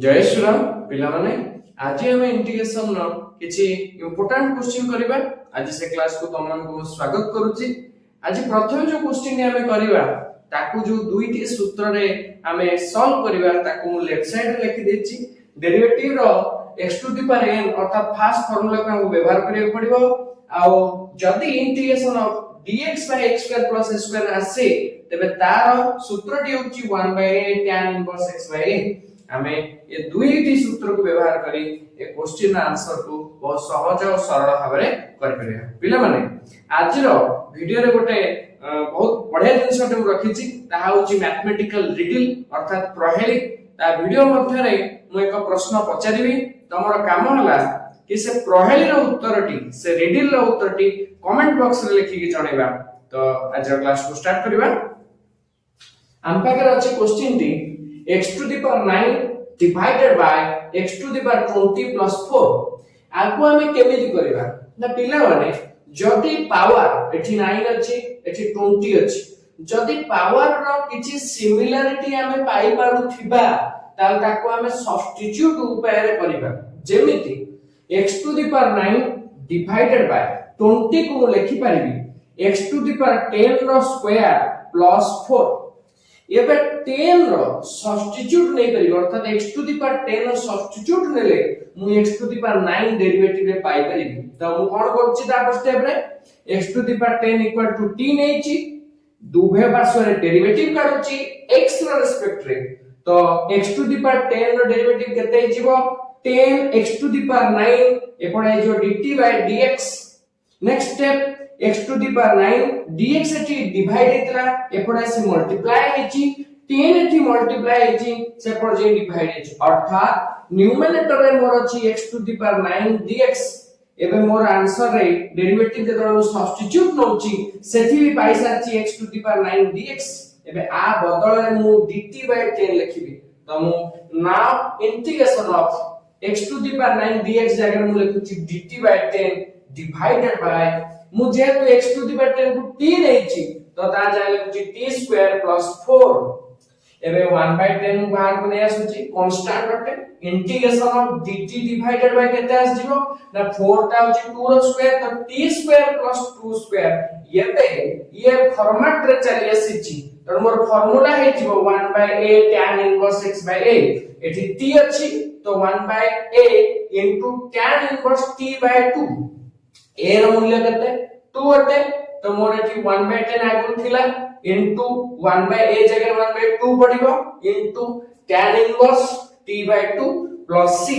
जय श्री राम पिला माने आज हम इंटीग्रेशन नो किछि इंपोर्टेंट क्वेश्चन करिबा। आज से क्लास को तमन को स्वागत करूची। आज प्रथम जो क्वेश्चन हमें करिबा ताकू जो दुईटी सूत्र रे हमें सॉल्व करिबा ताकू मु लेफ्ट साइड रे लिखि देछि। डेरिवेटिव रो x to the power n अर्थात फास्ट फार्मूला को व्यवहार करियो पड़िबो। आ जदी integration of dx by x square plus s square आसे तबे तार सूत्रटी होछि 1 by a tan inverse x by a। हमें ये दुईटी सूत्र को व्यवहार करी ए क्वेश्चन आंसर को बहुत सहज और सरल भाव में कर परिया। पिला माने आज रो वीडियो रे गोटे बहुत बढ़िया जिंस हम रखी छी ता होची मैथमेटिकल रिडल अर्थात प्रहेली। ता वीडियो मध्य रे मु एक प्रश्न पचारिबी तमरो काम होला कि से प्रहेली रो उत्तरटी से रिडल रो उत्तरटी कमेंट बॉक्स रे लिखि के जणैबा। तो आज क्लास को स्टार्ट करिबा। हम पाकर अछि question T x to the power 9 divided by x to the power 20 plus 4 आको हमें केमिति करबा ना पिला माने जदी पावर एठी 9 अछि एठी 20 अछि जदी पावर रो किछि सिमिलरिटी हमें पाई पारु थिबा ताल ताको हमें सब्स्टिट्यूट उपाय रे करबा। जेमिति x to the power 9 divided by 20 को लिखि परिबी x to the power 10 रो स्क्वायर प्लस 4 एबे 10 रो सब्स्टिट्यूट नै परिबो अर्थात x टू द पावर 10 रो सब्स्टिट्यूट नेले मु x to the power 9 derivative रे पाई परिबी। त मु कोन करछि ता फर्स्ट स्टेप रे x to the power 10 equal to t नेछि दुभे पार्श्व रे डेरिवेटिव काढुछि x रो रेस्पेक्ट रे। तो x टू द पावर 10 रो डेरिवेटिव केते हिजिबो 10 x टू द पावर 9 एपडा जो dt by dx। Next step x to the power 9 dx एठी डिवाइड हेतला एपडा से मल्टीप्लाई हेची 10 एठी मल्टीप्लाई हेची से पर जे डिवाइड हेची अर्थात न्यूमरेटर रे मोर अछि x to the power 9 dx। एबे मोर आंसर रे डेरिवेटिव जे दरो सब्स्टिट्यूट नउची सेठी भी पैसा अछि x to the power 9 dx। एबे आ बदल रे मु dt by 10 लिखिबी। त मु now integration of x to the power 9 dx जगह मु लिखुची dt by 10 डिवाइडेड बाय मु जेतु x टू द पावर 10 को t नेछि तो ता जाय लिखुची t स्क्वायर प्लस 4 एबे 1 बाय 10 बाहर को नै आसुची कांस्टेंट रटे integration of dt divided by केते आस जिवो ना 4 ता होची 2 रो स्क्वायर तो t स्क्वायर प्लस 2 स्क्वायर ये फॉर्मेट रे चली आसीची। तो मोर फार्मूला हे जिवो 1 by a tan inverse x by a एठी t अछि तो 1 by a into tan inverse t by 2 a ର मूल्य केते 2 अटे तो मोर एठी 1 बाय 10 आगु थिला इनटू 1 बाय a जगह 1 बाय 2 पडिबो into tan inverse t by 2 plus c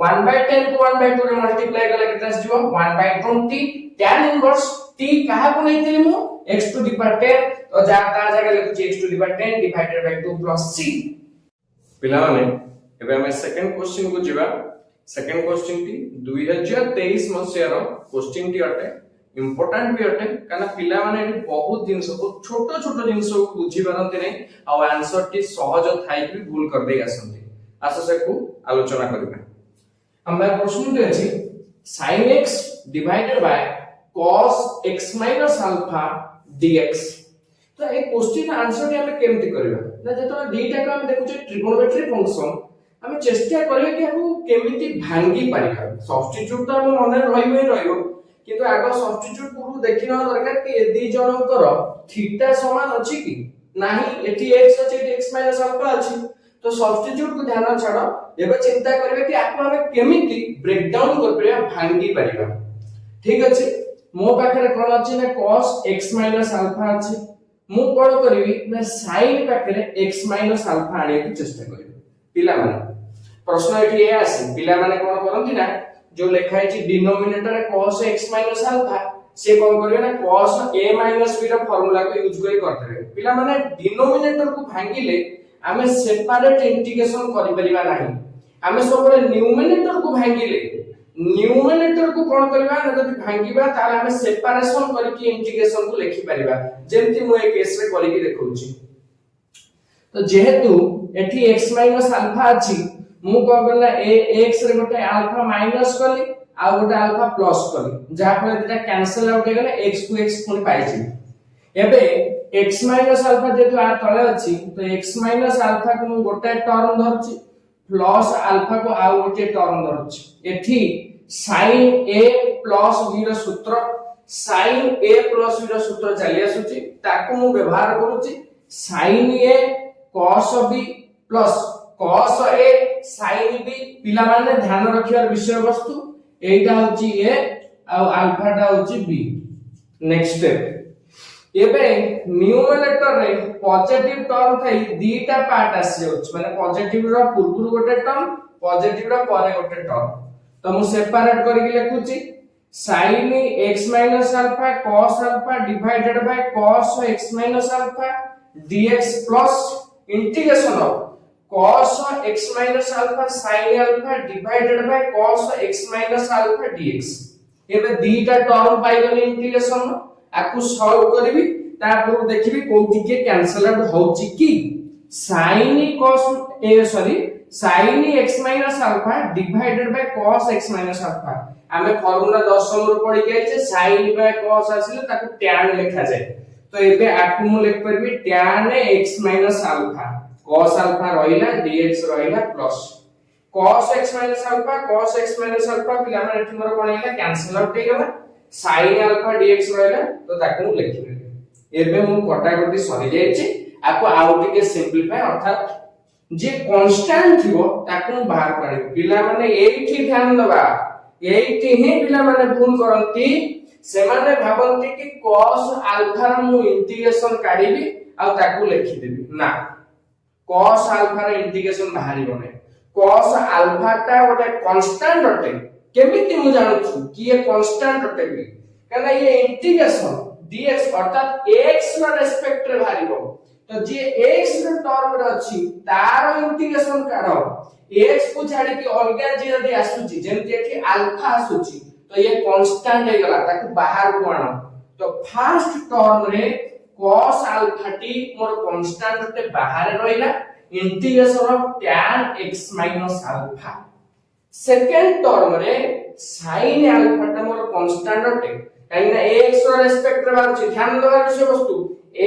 1 by 10 को 1 बाय 2 रे मल्टीप्लाई कला केते आसीबो 1 बाय 20 tan इनवर्स t काहा को नैथिली मु x टू द पावर 10 तो जा ता जगह लिखुची x to the power 10 divided by 2 plus c। पिला माने एबे हम सेकंड क्वेश्चन को जिबा। सेकंड क्वेश्चन टी 2023 मसिया रो क्वेश्चन टी अटे इंपोर्टेंट भी अटे काना पिला माने एटी बहुत जिंस को छोटो छोटो जिंस को बुझी पारंती नै आ आंसर टी सहज थाई भी भूल कर दे आसंती। आसो से को आलोचना करबा। हमरा प्रश्न टी अछि sin x divided by cos x minus alpha dx। तो ए क्वेश्चन आंसर टी हम केमति करबा ना जतो दीटा को हम देखु ट्रिगोनोमेट्री फंक्शन हमें चेष्टा करियो कि हम केमिति भांगी परिबा। सब्स्टिट्यूट तो हम मन रहिबे रहिबो किंतु आगो सब्स्टिट्यूट पूर्व देखिना दरकार कि ए दी जनकर थीटा समान अछि कि नाही एठी x अछि एठी x माइनस अल्फा अछि तो सब्स्टिट्यूट को ध्यान छाडो एबे चिंता करबे कि आको हम केमिति ब्रेक डाउन कर परिबा भांगी परिबा। ठीक अछि मो पाखरे कोन अछि ना cos x माइनस अल्फा अछि मु कोन करबी ना sin पाखरे x माइनस अल्फा आने की चेष्टा करबी। पिला माने प्रश्न एठी ए आसी पिला माने कोन करंती ना जो लिखा है डिनोमिनेटर रे cos x माइनस अल्फा से कोन करबे ना cos a माइनस b रो फार्मूला को यूज करी करते पिला माने डिनोमिनेटर को भांगिले हमें सेपरेट इंटीग्रेशन करि परिबा नाही हमें सबरे न्यूमरेटर को भांगिले न्यूमरेटर को कोन करबा ना जदि भांगिबा ताले हमें सेपरेशन करके इंटीग्रेशन को लिखि परिबा जेमति मु ए केस रे करि के देखौची। तो जेहेतु एठी x माइनस अल्फा अछि मु कहबला ए x रे गोटे अल्फा माइनस कली आ गोटे अल्फा प्लस कली जा पर एटा कैंसिल आउट हे गेले x को x पुनी पाइछि। एबे x माइनस अल्फा जेतु आ तळे अछि तो x माइनस अल्फा को मु गोटे टर्म धरछि प्लस अल्फा को आउ गोटे टर्म धरुछि एठी sin a प्लस b रो सूत्र sin a प्लस b रो सूत्र चली आसुछि ताको मु व्यवहार करूछि sin a cos b plus cos a sin b पिला माने ध्यान रखियार विषय वस्तु एटा होछि a आ अल्फा टा होछि b नेक्स्ट स्टेप एबे न्यूमरेटर रे पॉजिटिव टर्म थाई दीटा पार्ट आसी जाउछ माने पॉजिटिव रो पूर्व गोटे टर्म पॉजिटिव रो परे गोटे टर्म तो मु सेपरेट करके लिखुची sin x alpha cos alpha divided by cos x alpha dx plus integration of cos x अल्फा sin alpha divided by cos x alpha dx एबे दीटा टर्म पाइगले इंटीग्रेशन आकु सॉल्व करबी तापर देखिबी कोठी के कैंसल आउट होची की sin cos A sorry sin x alpha divided by cos x alpha हमें formula 10 number पढ़ी गई छे sin बाय cos आसिले ताकू tan लिखा जाए तो एबे आकु मु लिख परबी tan x अल्फा cos अल्फा रहिला dx रहिला प्लस cos x अल्फा पिला माने एठी मोर कोन हैला कैंसल आउट हे गला sin अल्फा dx रहिला तो ताकू मु लिखिबे एबे मु कटाकटी सरी जाय छी आकु आउ टिके सिंपलीफाई अर्थात जे कांस्टेंट थिवो ताकू बाहर करी पिला माने एठी ध्यान दबा एठी ही पिला माने भूल करंती से माने भाबंती कि cos अल्फा रा मु इंटीग्रेशन काढीबी आ ताकू लिखि देबी ना cos अल्फा रा इंटीग्रेशन बाहरी बने cos अल्फा ता गोटे कांस्टेंट अटे केमिति मु जानु छु कि ये कांस्टेंट अटे बी कना ये इंटीग्रेशन dx अर्थात x रो रेस्पेक्ट रे बाहरीबो तो जे x रो टर्म रे अछि तार इंटीग्रेशन काढो x को छाडी कि अलगा जे यदि आसुची जेमति एठी अल्फा आसुची तो ये कांस्टेंट हे गला ताकू बाहर को आनो तो फर्स्ट टर्म रे cos अल्फा टी मोर कांस्टेंट ते बाहर रहिला integration of tan x alpha second term रे sin अल्फा ता मोर कांस्टेंट अटे काइना x रो रेस्पेक्ट रे बारुची ध्यान देबार विषय वस्तु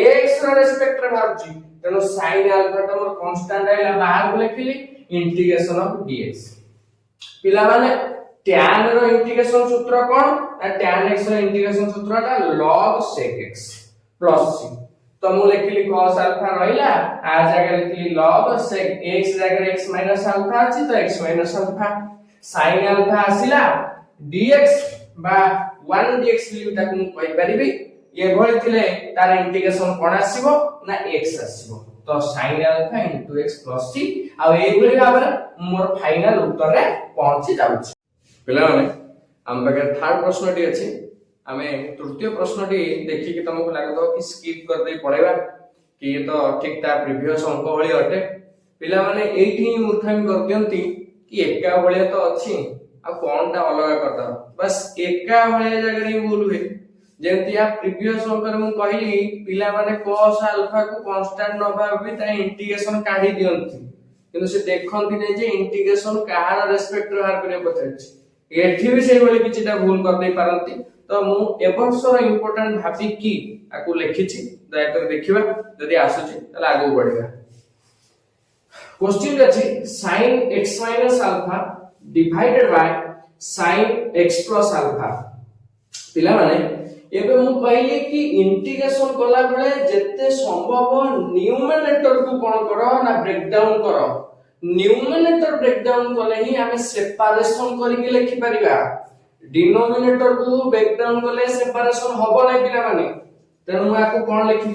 x रो रेस्पेक्ट रे बारुची तेनो sin अल्फा ता मोर कांस्टेंट आइला बाहर को लिखिली इंटीग्रेशन ऑफ dx पिला माने tan रो इंटीग्रेशन सूत्र कोन tan x रो इंटीग्रेशन सूत्र ता log sec x plus c तो मु लिखिली cos अल्फा रहिला आ जगह लिखिली log sec x जगह x अल्फा अछि तो x अल्फा sin अल्फा आसिला dx बा 1 dx लिखि ताकू मु कहि परिबी ये भଳି थिले तार इंटीग्रेशन कोन आसीबो ना x आसीबो तो sin अल्फा * x + c आ ए भଳି भाबरे मोर फाइनल उत्तर रे पहुंची जाउछि पिला माने हम बगे थर्ड प्रश्नटी अछि हमें तृतीय प्रश्नटी देखि कि तुमको लागतो कि स्किप कर दे पड़ेबा कि ये तो ठीक ता प्रीवियस अंक भଳି अटे पिला माने एठी मूर्खामी कर दियंती कि एका भଳି तो अछि आ कोनटा अलग करता बस एका भଳି जगह रे भूल हुए जेंति आ प्रीवियस अंक रे मु कहिली पिला माने cos अल्फा को कांस्टेंट न भाबी ता इंटीग्रेशन काढी दियंती किंतु से देखंती नै जे इंटीग्रेशन काहार रेस्पेक्ट रे हार करे पछछि एठी भी सेही भଳି किछटा भूल कर दे पारंती तो मु एबर्सर इंपोर्टेंट भाबी की आकु लिखिछि दया कर देखिबा जदि आसुछि तले आगु बढ़िबा क्वेश्चन अछि sin x alpha divided by sin x plus alpha पिला माने एबे मु कहली कि इंटीग्रेशन कला बेले जत्ते संभव न्यूमरेटर को कोन करो ना ब्रेक डाउन करो न्यूमरेटर ब्रेक डाउन कले ही हमें सेपरेशन करके लिखि परिबा डिनोमिनेटर को ब्रेक डाउन कले सेपरेशन होबो नै पिला माने तेनु आकु कोन लिखि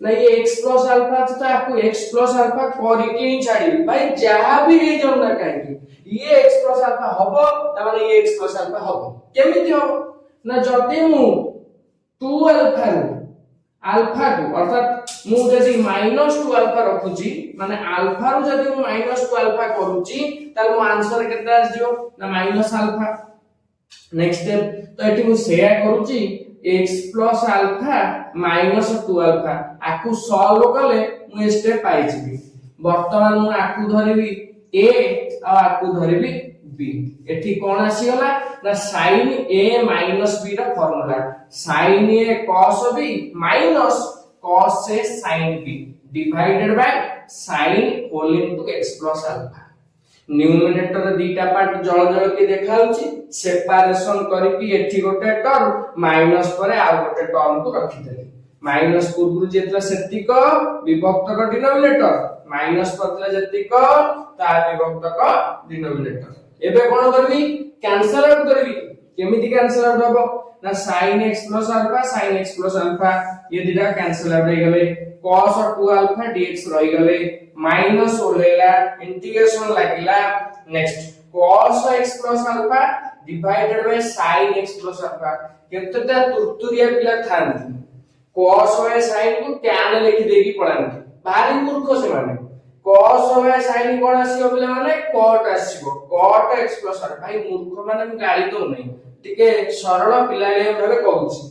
ना ये x प्लस अल्फा तो आपको x प्लस अल्फा करके ही छाड़ी भाई जहां भी हे जम ना कहीं ये x प्लस अल्फा होबो त माने ये x प्लस अल्फा होबो केमिति हो ना जति मु 2 अल्फा अल्फा को अर्थात मु जदि -2 अल्फा रखुची माने अल्फा रो जदि मु -2 अल्फा करूची त मो आंसर केते आस दियो ना माइनस अल्फा नेक्स्ट स्टेप तो एठी मु शेयर करूची x plus alpha minus 2 alpha आकु सॉल्व कले मु स्टेप पाई जिबी वर्तमान मु आकु धरिबी a आ आकु धरिबी b एठी कोन आसी गला ना sin a minus b रा फार्मूला sin a cos b minus cos a sin b divided by sin whole into x plus alpha numerator दीटा पार्ट जळ जळ के देखाउची सेपरेशन करके एठी गोटे टर्म माइनस परे आ गोटे टर्म को रखि देली माइनस पूर्व जेतला सेतिक विभक्त का डिनोमिनेटर माइनस पतला जेतिक ता विभक्त का डिनोमिनेटर एबे कोन करबी कैंसल आउट करबी केमिति कैंसल आउट हबो ना sin x plus alpha sin x plus alpha ये दिटा कैंसल आउट हो गले cos और 2 alpha dx रही गले माइनस ओलेला इंटीग्रेशन लागिला next cos x plus alpha divided by sin x plus alpha केतेटा तुरतुरिया पिला थांती cos और sin को tan लिखि देगी पळांती भारी मूर्ख से माने cos और sin कोन आसीबो पिला माने cot आसीबो cot x plus alpha भाई मूर्ख माने हम गाली तो नहीं टिके सरल पिलाले भाबे कहूची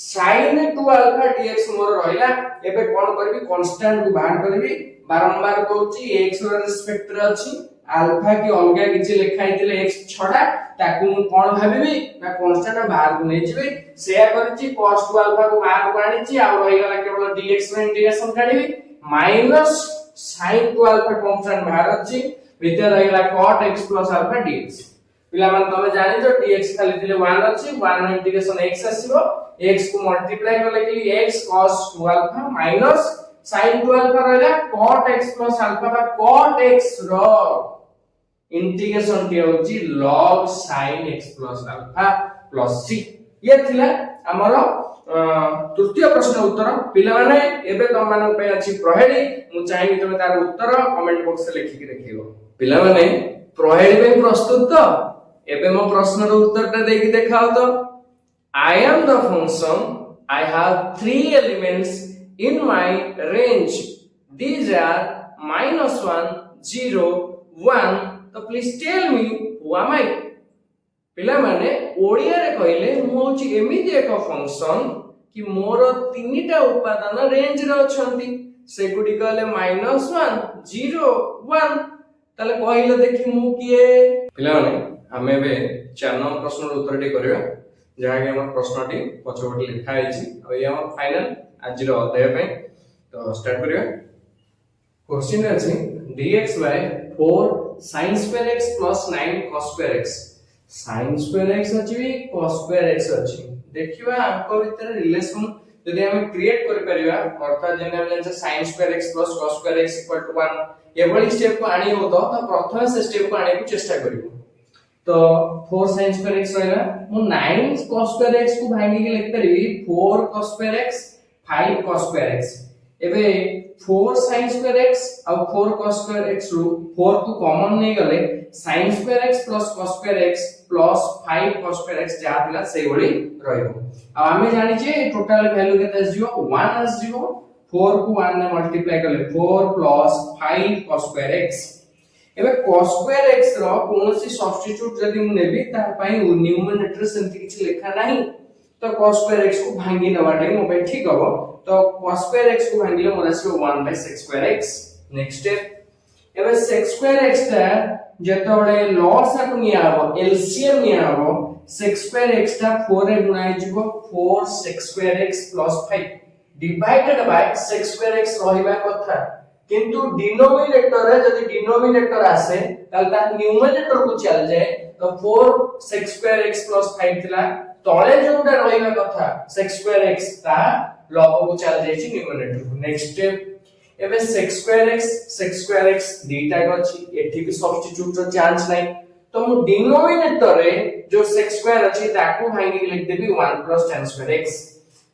sin 2 alpha dx मोर रहिला एबे कोन करबी कांस्टेंट को बाहर करबी बारंबार कहूची x रो रिस्पेक्ट रे अछि अल्फा की अलगा किछि लिखाइतिले x छडा ताकू मु कोन भाबिबी ना कांस्टेंट बाहर को नै जिबे सेया करछि cos 2 alpha को बाहर को आनिछि आ रहि गला केवल dx रो इंटीग्रेशन काढिबी माइनस sin 2 alpha कांस्टेंट बाहर अछि भीतर रहि गला cot x plus alpha dx पिला मान तमे जानि जो dx खाली दिले 1 अछि 1 इंटीग्रेशन x आसीबो x को मल्टीप्लाई करले कि x cos 2 alpha minus sin 2 alpha रहला cot x plus alpha बा cot x रो इंटीग्रेशन के होची log sin x plus alpha plus c ये थिला हमर तृतीय प्रश्न उत्तर पिला माने एबे तम मानन पे अछि प्रहेली मु चाहि तमे तार उत्तर कमेंट बॉक्स रे लिखि के रखियो पिला माने प्रहेली पे प्रस्तुत तो एबे मो प्रश्न रो उत्तर ता देखि देखाओ तो I am the function I have three elements in my range these are -1 0 1 तो please tell me who am I पिला माने ओडिया रे कहले मु होची एमिति एक फंक्शन कि मोर तीनटा उपादान रेंज रे अछंती से गुडी कहले -1 0 1 तले कहले देखि मु किए पिला माने हमें बे 4 नंबर प्रश्न रो उत्तर टे करबा जहा के हमर प्रश्नटी पछबटे लिखा आइछि आ ये हमर फाइनल आज रो अध्याय पे तो स्टार्ट करियो क्वेश्चन अछि dx by 4 sin square x plus 9 cos square x sin square x अछि cos square x अछि देखिबा अंक भीतर रिलेशन यदि हम क्रिएट कर परिबा अर्थात जेने हम जे sin square x plus cos square x 1 एवली स्टेप को आनी हो तो प्रथम से स्टेप को आने को चेष्टा करिवो तो 4 sin square x रहला मु 9 cos square x को भांगी के लिख परिबी 4 cos square x 5 cos square x एबे 4 sin square x और 4 cos square x रो 4 को कॉमन नै गले sin square x plus cos square x plus 5 cos square x जा दिला सेही बळी रहइबो अब हमें जानि जे टोटल वैल्यू केते आसीबो 1 आसीबो 4 को 1 ने मल्टीप्लाई करले 4 plus 5 cos square x एबे cos square x रो कोनोसी सब्स्टिट्यूट जदी मु नेबी ता पई न्यूमरेटर सेंति किछि लेखा नाही तो cos square x को भांगी नवाटे मो पे ठीक हबो तो cos square x को भांगले मोर आसीबो 1 by sec square x next step एबे sec square x ता जेतोळे लॉस आकु निया हबो एलसीएम निया हबो sec square x ता 4 रे गुणाई जिवो 4 sec square x plus 5 divided by sec square x रहिबा कथा किंतु डिनोमिनेटर रे जदी डिनोमिनेटर आसे ताल ता न्यूमरेटर को चल जाए तो 4 sec square x plus 5 थिला तळे जोटा रहिबा कथा sec square x ता लॉग को चल जाय छि न्यूमरेटर को नेक्स्ट स्टेप एबे sec square x दीटा गछि एठी भी सब्स्टिट्यूट रो चांस नै तो मु डिनोमिनेटर रे जो sec square अछि ताकू भांगी के लिख देबी 1 plus tan square x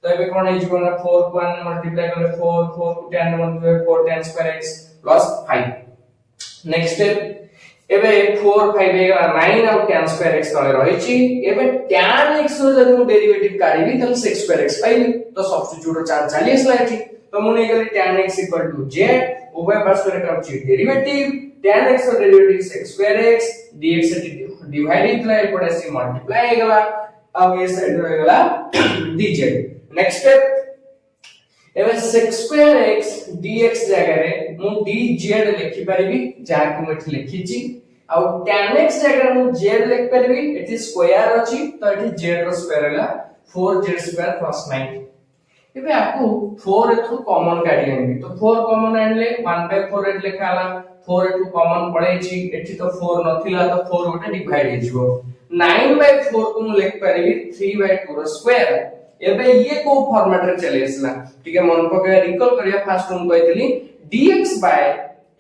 तो एबे कोन आइ जिवो ना 4 को 1 मल्टीप्लाई करले 4 4 को 10 multiply 4 tan square x plus 5 next step एबे 4 5 हेगा 9 और tan square x तळे रहि छि एबे tan x रो जदि मु डेरिवेटिव काढिबी त sec square x पाइबी तो सब्स्टिट्यूट रो चांस चली असला एठी तो मु नै गली tan x z उभय पार्श्व रे करछि डेरिवेटिव tan x रो derivative sec square x dx से डिवाइड इतला एपडे से मल्टीप्लाई हेगला अब ये साइड रे हेगला dz नेक्स्ट स्टेप एबे sec square x dx जगह रे मु dz लिखि परिबी जा को मठ लिखि छि आ tan x जगह मु z लिख परिबी एटी स्क्वायर अछि तो एटी z रो स्क्वायर होला 4z² + 9 एबे आपको 4 एथु कॉमन काढी आनबी तो 4 कॉमन आनले 1/4 एट लिखा हला 4 एठू कॉमन पड़े छी एठी तो 4 नथिला तो 4 गोटे डिवाइड हे जिवो 9/4 को मु लिख परिबी 3/2 रो स्क्वायर एबे ये को फॉर्मेट रे चले आसला ठीक है मन पके रिकॉल करिया फास्ट हम कहतली dx by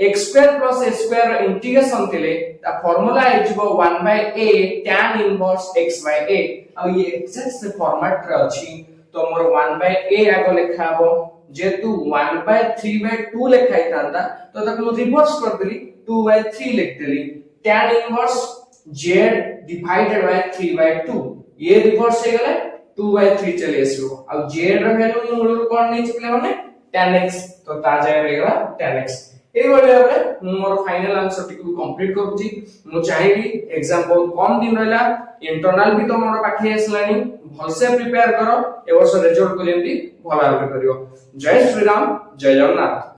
x square plus a square integration केले ता फार्मूला हे जिवो 1/a tan inverse x by a अब ये एक्सेस से फॉर्मेट रे अछि तो मोर 1/a आगो लिखाबो जेतु 1/3/2 लिखाई तांता तो तक मु रिवर्स कर देली 2/3 लिख देली tan inverse z divided by 3/2 ये रिवर्स हे गेले 2/3 चले आसीबो अब z र वैल्यू मु मूल कोन नै चिकले माने tan x तो ता जाय रेगला tan x ए बळे भाबरे मु मोर फाइनल आंसर टिकु कंप्लीट करूची मु चाहेबी एग्जाम बहुत कम दिन रहला इंटरनल भी तो मोर पाठी आसलानी भलसे प्रिपेयर करो ए वर्ष रिजल्ट को जेंती भला भाबरे करियो जय श्री राम जय जगन्नाथ।